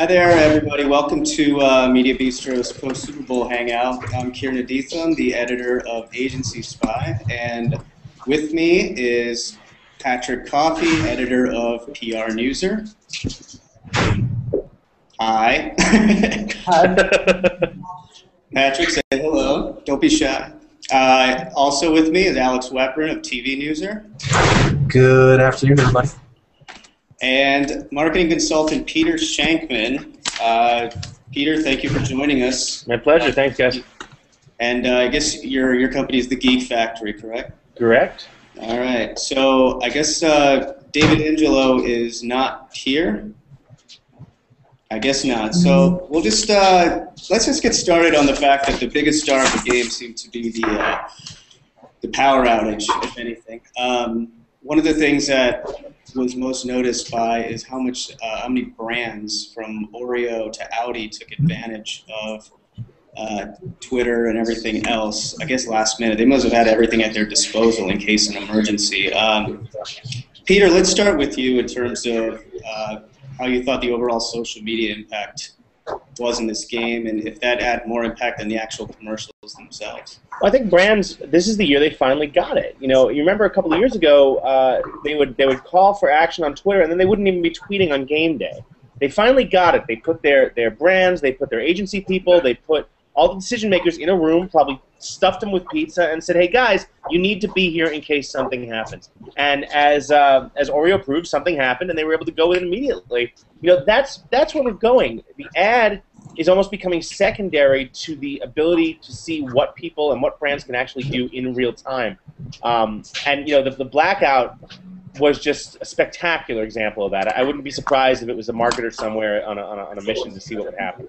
Hi there, everybody. Welcome to Mediabistro's post-Super Bowl Hangout. I'm Kiran, the editor of AgencySpy, and with me is Patrick Coffey, editor of PRNewser. Hi. Hi. Patrick, say hello. Don't be shy. Also with me is Alex Weprin of TVNewser. Good afternoon, everybody. And marketing consultant Peter Shankman. Peter, thank you for joining us. My pleasure. Thanks, guys. And I guess your company is the Geek Factory, correct? Correct. All right. So I guess David Angelo is not here. I guess not. So we'll just let's just get started on the fact that the biggest star of the game seemed to be the power outage, if anything. One of the things that was most noticed by is how many brands from Oreo to Audi took advantage of Twitter and everything else. I guess last minute they must have had everything at their disposal in case of an emergency. Peter, let's start with you in terms of how you thought the overall social media impact was in this game, and if that had more impact than the actual commercials themselves. Well, I think brands, this is the year they finally got it. You know, you remember a couple of years ago, they would call for action on Twitter, and then they wouldn't even be tweeting on game day. They finally got it. They put their brands, they put their agency people, they put all the decision makers in a room, probably stuffed them with pizza, and said, "Hey guys, you need to be here in case something happens." And as Oreo proved, something happened, and they were able to go in immediately. You know, that's where we're going. The ad is almost becoming secondary to the ability to see what people and what brands can actually do in real time. And you know, the blackout was just a spectacular example of that. I wouldn't be surprised if it was a marketer somewhere on a mission to see what would happen.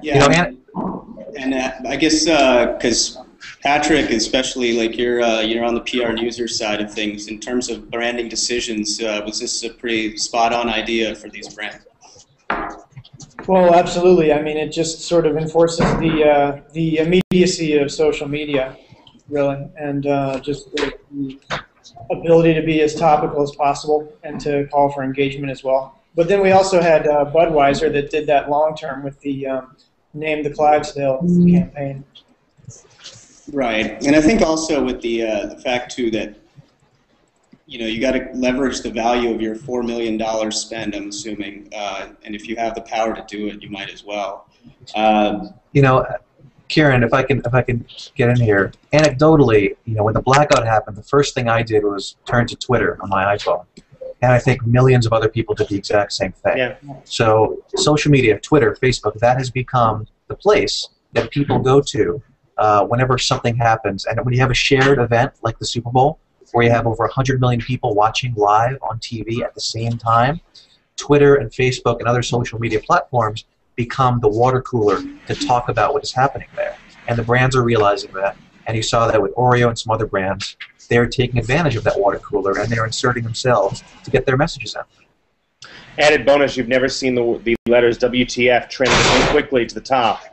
Yeah, and I guess because Patrick, especially, like you're on the PRNewser side of things in terms of branding decisions. Was this a pretty spot-on idea for these brands? Well, absolutely. I mean, it just sort of enforces the immediacy of social media, really, and just the ability to be as topical as possible and to call for engagement as well. But then we also had Budweiser that did that long term with the Name the Clydesdale campaign. Right, and I think also with the fact too that you got to leverage the value of your $4 million spend. I'm assuming, and if you have the power to do it, you might as well. Kiran, if I can get in here, anecdotally, when the blackout happened, the first thing I did was turn to Twitter on my iPhone, and I think millions of other people did the exact same thing. Yeah. So social media, Twitter, Facebook, that has become the place that people go to whenever something happens. And when you have a shared event like the Super Bowl, where you have over 100 million people watching live on TV at the same time, Twitter and Facebook and other social media platforms become the water cooler to talk about what is happening there. And the brands are realizing that. And you saw that with Oreo and some other brands. They're taking advantage of that water cooler, and they're inserting themselves to get their messages out. Added bonus, you've never seen the letters WTF trend so quickly to the top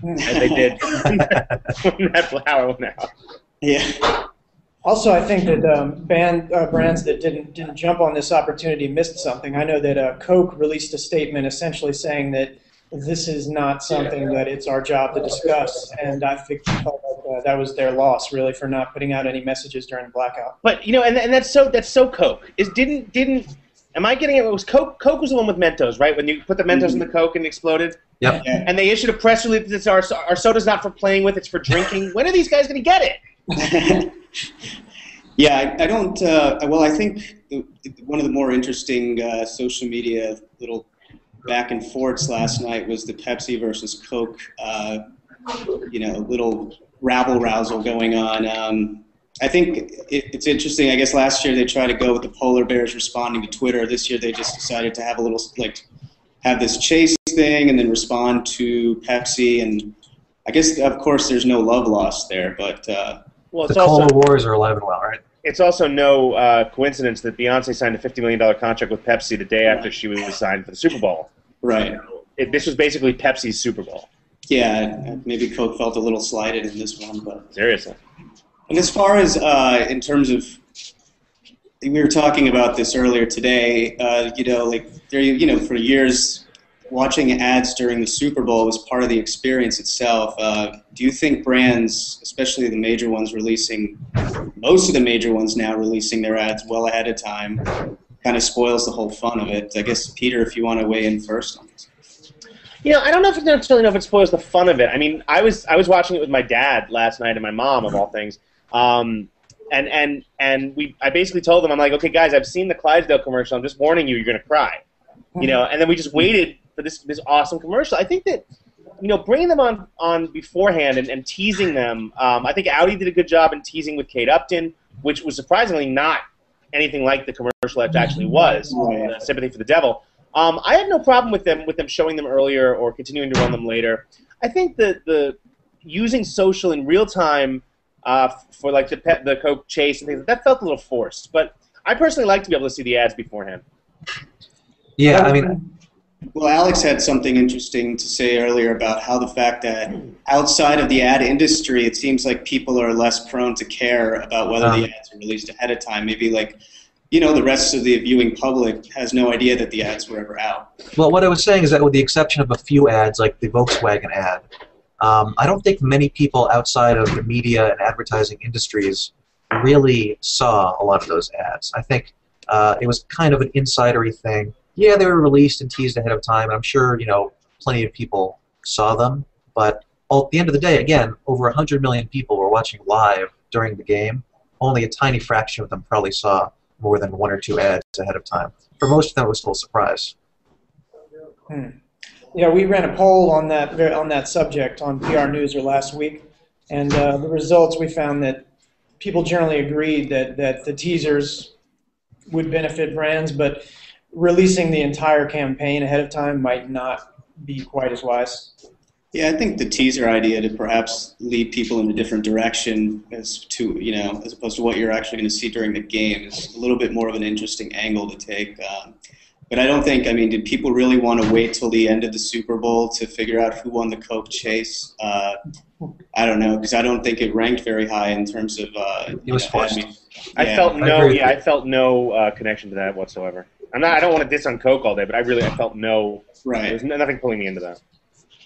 as they did when that flower went out. Yeah. Also, I think that brands that didn't jump on this opportunity missed something. I know that Coke released a statement essentially saying that this is not something that it's our job to discuss, and I think that was their loss, really, for not putting out any messages during the blackout. But and that's so Coke. Am I getting it? It was Coke. Coke was the one with Mentos, right? When you put the Mentos in the Coke and it exploded. Yep. And they issued a press release that says our soda's not for playing with; it's for drinking. When are these guys going to get it? Yeah, I don't. Well, I think one of the more interesting social media little back and forths last night was the Pepsi versus Coke, little rabble-rousel going on. I think it's interesting. I guess last year they tried to go with the polar bears responding to Twitter. This year they just decided to have a little have this chase thing and then respond to Pepsi. And I guess of course there's no love lost there, but well, the Cola Wars are alive and well, right? It's also no coincidence that Beyonce signed a $50 million contract with Pepsi the day after she was signed for the Super Bowl. Right. This was basically Pepsi's Super Bowl. Yeah, maybe Coke felt a little slighted in this one, but seriously. And as far as in terms of, we were talking about this earlier today. For years, watching ads during the Super Bowl was part of the experience itself. Do you think brands, especially the major ones most of the major ones now releasing their ads well ahead of time, kind of spoils the whole fun of it? I guess, Peter, if you want to weigh in first on this. I don't necessarily know if it spoils the fun of it. I mean, I was watching it with my dad last night and my mom, of all things. I basically told them, I'm like, okay, guys, I've seen the Clydesdale commercial. I'm just warning you, you're going to cry. And then we just waited for this awesome commercial. I think that, bringing them on beforehand and teasing them, I think Audi did a good job in teasing with Kate Upton, which was surprisingly not anything like the commercial that actually was, Sympathy for the Devil. I have no problem with them showing them earlier or continuing to run them later. I think that the using social in real time for like the Coke chase and things, that felt a little forced. But I personally like to be able to see the ads beforehand. Yeah, I mean, well, Alex had something interesting to say earlier about how the fact that outside of the ad industry, it seems like people are less prone to care about whether the ads are released ahead of time. Maybe like, the rest of the viewing public has no idea that the ads were ever out. Well, what I was saying is that with the exception of a few ads, like the Volkswagen ad, I don't think many people outside of the media and advertising industries really saw a lot of those ads. I think it was kind of an insidery thing. Yeah, they were released and teased ahead of time, and I'm sure, plenty of people saw them. But at the end of the day, again, over 100 million people were watching live during the game. Only a tiny fraction of them probably saw more than one or two ads ahead of time. For most of them, it was still a surprise. Yeah, we ran a poll on that subject on PRNewser last week, and the results, we found that people generally agreed that the teasers would benefit brands, but releasing the entire campaign ahead of time might not be quite as wise. Yeah, I think the teaser idea to perhaps lead people in a different direction as opposed to what you're actually going to see during the game is a little bit more of an interesting angle to take. But I don't think, did people really want to wait till the end of the Super Bowl to figure out who won the Coke chase? I don't know, because I don't think it ranked very high in terms of. It was forced. I felt no connection to that whatsoever. I don't want to diss on Coke all day, but I felt no. Right. There was nothing pulling me into that.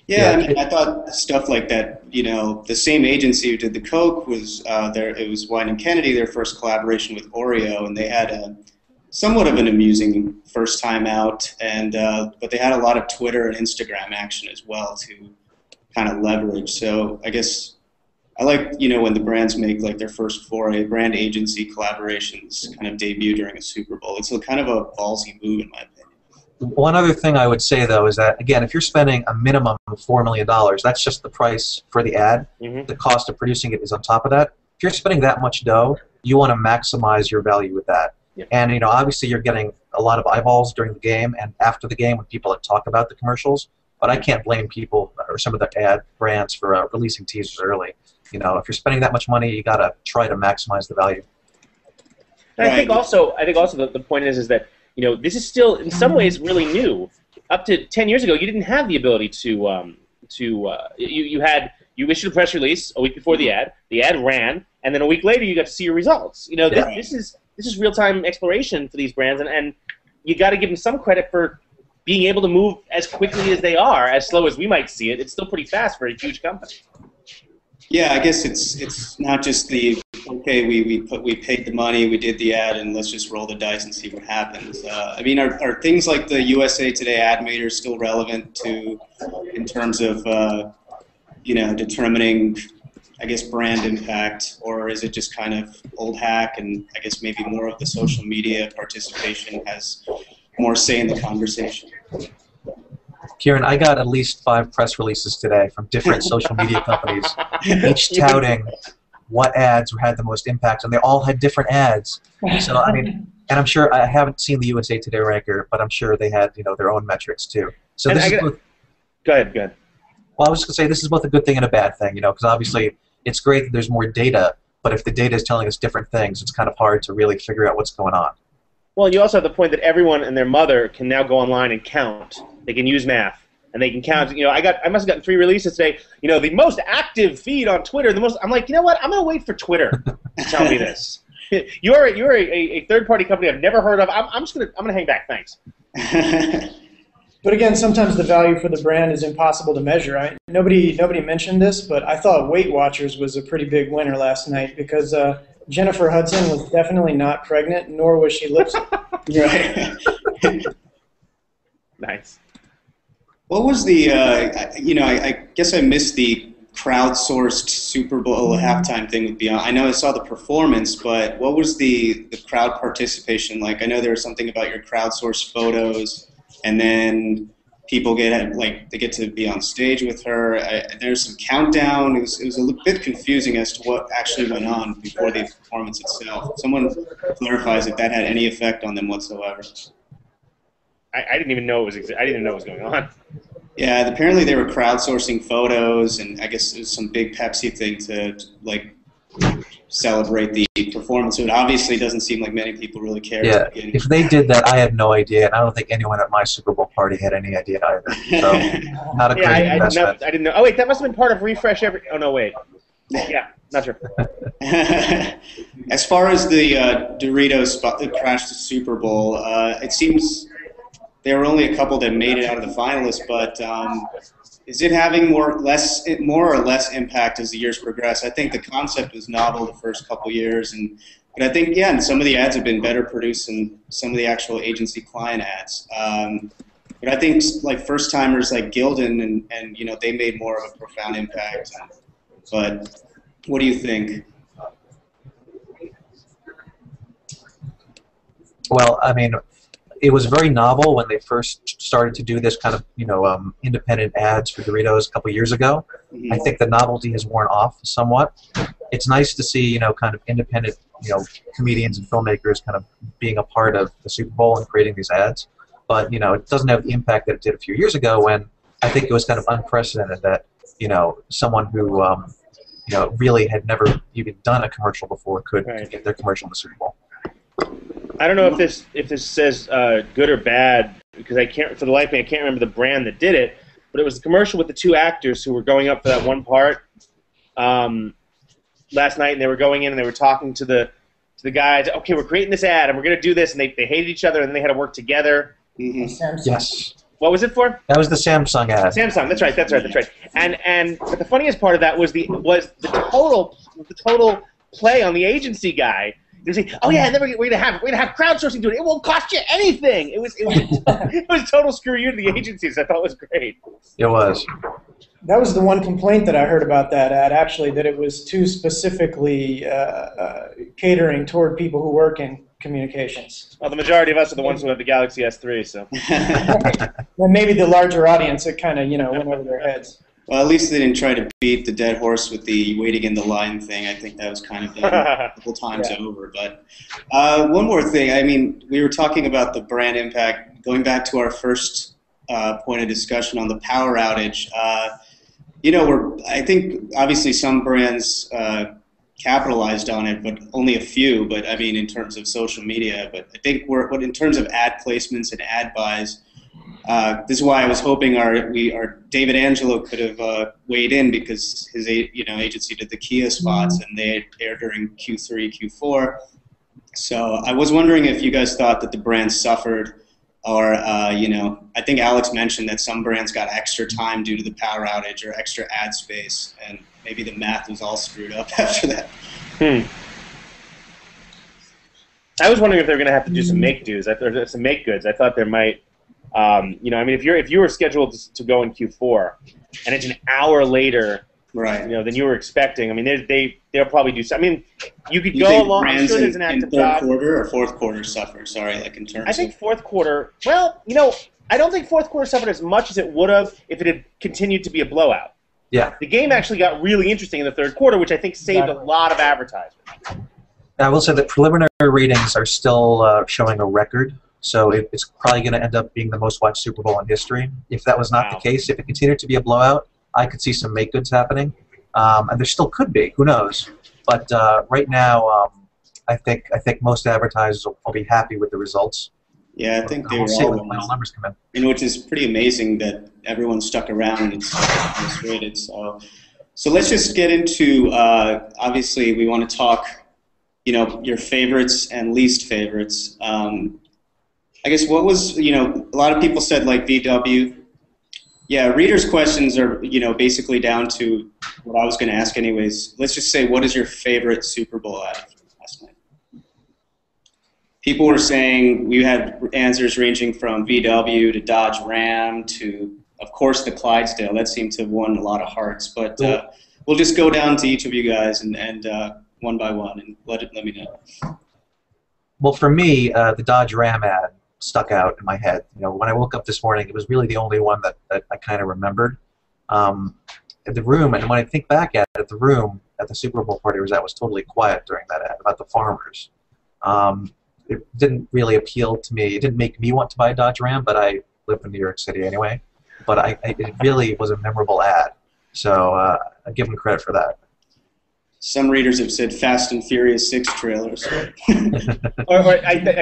Yeah, I thought stuff like that. The same agency who did the Coke was It was Wine and Kennedy, their first collaboration with Oreo, and they had somewhat of an amusing first time out, but they had a lot of Twitter and Instagram action as well to kind of leverage. So I guess I like when the brands make like their first foray, brand agency collaborations kind of debut during a Super Bowl. It's kind of a ballsy move in my opinion. One other thing I would say, though, is that, again, if you're spending a minimum of $4 million, that's just the price for the ad. Mm-hmm. The cost of producing it is on top of that. If you're spending that much dough, you want to maximize your value with that. Yep. And, obviously you're getting a lot of eyeballs during the game and after the game when people talk about the commercials. But I can't blame people or some of the ad brands for releasing teasers early. If you're spending that much money, you got to try to maximize the value. And I think also the point is that this is still in some ways really new. Up to 10 years ago, you didn't have the ability to you issued a press release a week before the ad ran, and then a week later you got to see your results. This is real time exploration for these brands, and you got to give them some credit for being able to move as quickly as they are. As slow as we might see it, it's still pretty fast for a huge company. Yeah, I guess it's not just the okay. We paid the money, we did the ad, and let's just roll the dice and see what happens. Are things like the USA Today ad meter still relevant in terms of determining, I guess, brand impact, or is it just kind of old hack? And I guess maybe more of the social media participation has more say in the conversation. Kiran, I got at least 5 press releases today from different social media companies, each touting what ads had the most impact, and they all had different ads. So and I'm sure I haven't seen the USA Today ranker, but I'm sure they had their own metrics too. So Go ahead. Well, I was just going to say this is both a good thing and a bad thing, because obviously it's great that there's more data, but if the data is telling us different things, it's kind of hard to really figure out what's going on. Well, you also have the point that everyone and their mother can now go online and count. They can use math, and they can count. I must have gotten 3 releases today. The most active feed on Twitter. I'm like, you know what? I'm going to wait for Twitter to tell me this. You're a third-party company I've never heard of. I'm going to hang back. Thanks. But again, sometimes the value for the brand is impossible to measure. Nobody mentioned this, but I thought Weight Watchers was a pretty big winner last night because Jennifer Hudson was definitely not pregnant, nor was she lip syncing. Right. Nice. What was the, I guess I missed the crowdsourced Super Bowl halftime thing with Beyond. I know I saw the performance, but what was the crowd participation like? I know there was something about your crowdsourced photos, and then people they get to be on stage with her. There's some countdown. It was a bit confusing as to what actually went on before the performance itself. Someone clarifies if that had any effect on them whatsoever. I didn't even know it was. I didn't even know what was going on. Yeah, apparently they were crowdsourcing photos, and I guess it was some big Pepsi thing to celebrate the performance. So it obviously doesn't seem like many people really cared. Yeah, if they did that, I had no idea, and I don't think anyone at my Super Bowl party had any idea either. So, not a great investment. I didn't know. Oh wait, that must have been part of Refresh Every. Oh no, wait. Yeah, not sure. As far as the Doritos that crashed the Super Bowl, it seems there were only a couple that made it out of the finalists, but is it having more or less impact as the years progress? I think the concept was novel the first couple years, but I think, and some of the ads have been better produced than some of the actual agency client ads. But I think first-timers like Gildan, and they made more of a profound impact. But what do you think? Well, I mean, it was very novel when they first started to do this kind of, independent ads for Doritos a couple years ago. Mm-hmm. I think the novelty has worn off somewhat. It's nice to see, kind of independent, comedians and filmmakers kind of being a part of the Super Bowl and creating these ads. But, it doesn't have the impact that it did a few years ago when I think it was kind of unprecedented that, someone who, really had never even done a commercial before could get their commercial in the Super Bowl. I don't know if this says good or bad, because for the life of me I can't remember the brand that did it, but it was a commercial with the two actors who were going up for that one part last night, and they were going in and they were talking to the guys. Okay, we're creating this ad and we're going to do this, and they hated each other and then they had to work together. Mm-hmm. Yes. What was it for? That was the Samsung ad. Samsung. That's right. But the funniest part of that was the total play on the agency guy. They say, "Oh yeah, and then we're gonna have crowdsourcing do it. It won't cost you anything." It was total screw you to the agencies. I thought it was great. It was. That was the one complaint that I heard about that ad, actually, that it was too specifically catering toward people who work in communications. Well, the majority of us are the ones who have the Galaxy S3, so. Well, maybe the larger audience, it kind of, went over their heads. Well, at least they didn't try to beat the dead horse with the waiting in the line thing. I think that was kind of done a couple times over. But one more thing. I mean, we were talking about the brand impact. Going back to our first point of discussion on the power outage, I think obviously some brands capitalized on it, but only a few. But I mean, in terms of social media, but I think in terms of ad placements and ad buys, this is why I was hoping our David Angelo could have weighed in, because his agency did the Kia spots and they aired during Q3, Q4. So I was wondering if you guys thought that the brand suffered, or I think Alex mentioned that some brands got extra time due to the power outage or extra ad space, and maybe the math was all screwed up after that. I was wondering if they were going to have to do some make goods. I thought there might. If you were scheduled to go in Q4, and it's an hour later, right? Than you were expecting. I mean, they'll probably do something. I mean, you could go along. I'm sure there's an active job. Third quarter or fourth quarter suffer? Sorry, in terms. I think fourth quarter. Well, I don't think fourth quarter suffered as much as it would have if it had continued to be a blowout. Yeah. The game actually got really interesting in the third quarter, which I think saved a lot of advertising. I will say that preliminary ratings are still showing a record. So it's probably going to end up being the most watched Super Bowl in history. If that was not the case, if it continued to be a blowout, I could see some make goods happening, and there still could be. Who knows? But right now, I think most advertisers will be happy with the results. Yeah, I think they we'll were see all when the final numbers come in. Which is pretty amazing that everyone stuck around and it's rated. So let's just get into. Obviously, we want to talk. Your favorites and least favorites. I guess what was, a lot of people said like VW. Yeah, readers' questions are, basically down to what I was going to ask anyways. Let's just say, what is your favorite Super Bowl ad from last night? People were saying we had answers ranging from VW to Dodge Ram to, of course, the Clydesdale. That seemed to have won a lot of hearts. But we'll just go down to each of you guys and one by one and let me know. Well, for me, the Dodge Ram ad stuck out in my head. When I woke up this morning, it was really the only one that I kind of remembered. At the room, and when I think back at it, the room at the Super Bowl party was totally quiet during that ad about the farmers. It didn't really appeal to me. It didn't make me want to buy a Dodge Ram, but I live in New York City anyway. But it really was a memorable ad, so I give them credit for that. Some readers have said Fast and Furious 6 trailers. I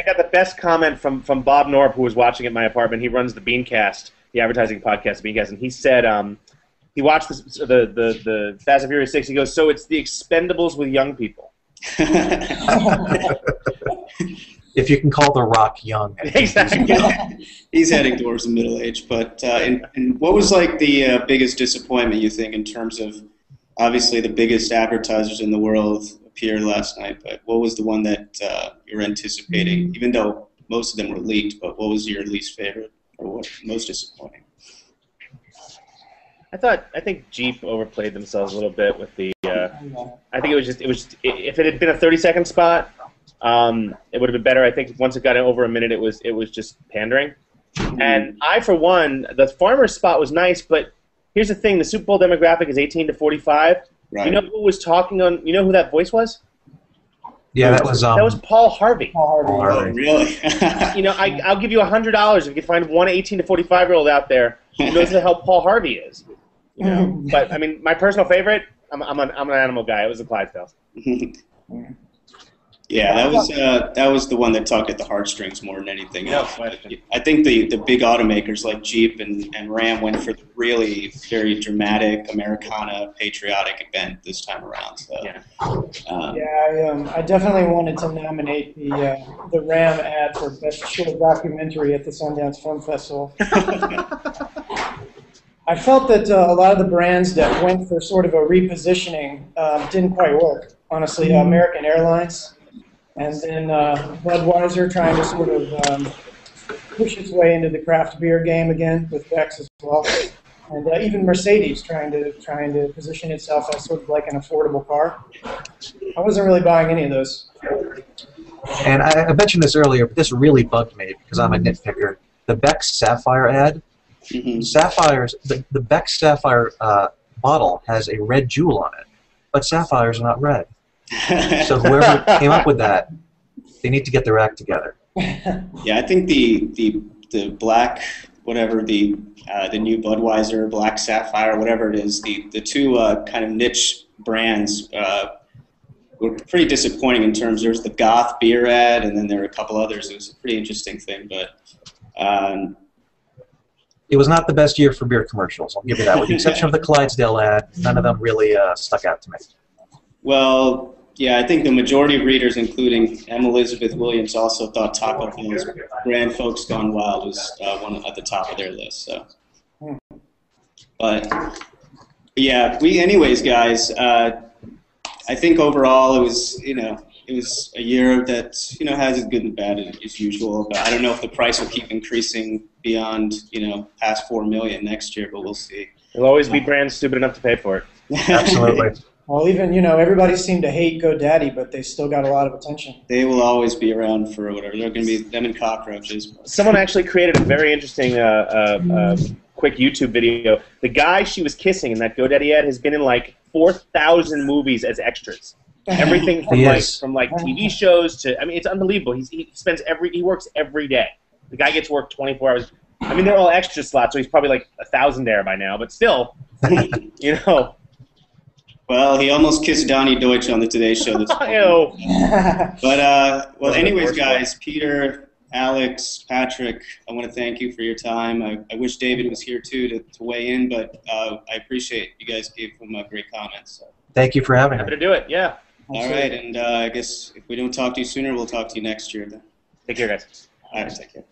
got the best comment from Bob Norp, who was watching at my apartment. He runs the Beancast, the advertising podcast, Beancast, and he said he watched the Fast and Furious 6. He goes, so it's the Expendables with young people. If you can call The Rock young. Exactly. He's heading towards the middle age. But and what was like the biggest disappointment, you think, in terms of, obviously the biggest advertisers in the world appeared last night, but what was the one that you're anticipating, even though most of them were leaked, but what was your least favorite or what most disappointing? I think Jeep overplayed themselves a little bit with the. I think it was just if it had been a 30-second spot, it would have been better. I think once it got over a minute, it was just pandering. And I, for one, the farmer spot was nice, but here's the thing: the Super Bowl demographic is 18 to 45. Right. You know who was talking on? You know who that voice was? Yeah, that was Paul Harvey. Paul Harvey. Oh, really? I'll give you $100 if you can find one 18 to 45-year-old out there who knows who the hell Paul Harvey is. But I mean, my personal favorite, I'm an animal guy. It was the Clydesdales. Yeah, that was the one that tugged at the heartstrings more than anything else. No, I think the big automakers like Jeep and Ram went for the really very dramatic Americana patriotic event this time around. So, yeah. I definitely wanted to nominate the Ram ad for Best Short Documentary at the Sundance Film Festival. I felt that a lot of the brands that went for sort of a repositioning didn't quite work. Honestly, American Airlines. And then Budweiser trying to sort of push its way into the craft beer game again with Beck's as well, and even Mercedes trying to position itself as sort of like an affordable car. I wasn't really buying any of those. And I mentioned this earlier, but this really bugged me because I'm a nitpicker. The Beck's Sapphire ad. Sapphires, the Beck's Sapphire bottle has a red jewel on it, but sapphires are not red. So whoever came up with that, they need to get their act together. Yeah, I think the black, whatever, the new Budweiser, Black Sapphire, whatever it is, the two kind of niche brands were pretty disappointing in terms. There's the Goth beer ad, and then there were a couple others. It was a pretty interesting thing, but it was not the best year for beer commercials. I'll give you that. With the exception of the Clydesdale ad, none of them really stuck out to me. Well, yeah, I think the majority of readers, including M. Elizabeth Williams, also thought Taco Bell's Grand Folks Gone Wild was one at the top of their list. So, but yeah, anyways, guys. I think overall it was a year that has its good and bad as usual. But I don't know if the price will keep increasing beyond past $4 million next year, but we'll see. There'll always be brands stupid enough to pay for it. Absolutely. Well, even, everybody seemed to hate GoDaddy, but they still got a lot of attention. They will always be around for whatever. They're going to be them and cockroaches. Someone actually created a very interesting quick YouTube video. The guy she was kissing in that GoDaddy ad has been in like 4,000 movies as extras. Everything from TV shows to, it's unbelievable. He works every day. The guy gets work 24 hours. They're all extra slots, so he's probably like 1,000 there by now, but still, Well, he almost kissed Donnie Deutsch on the Today Show this morning. But, anyways, guys, Peter, Alex, Patrick, I want to thank you for your time. I wish David was here, too, to weigh in, but I appreciate you guys gave him great comments. So. Thank you for having me. Happy to do it, yeah. All right, and I guess if we don't talk to you sooner, we'll talk to you next year then. Take care, guys. All right, take care.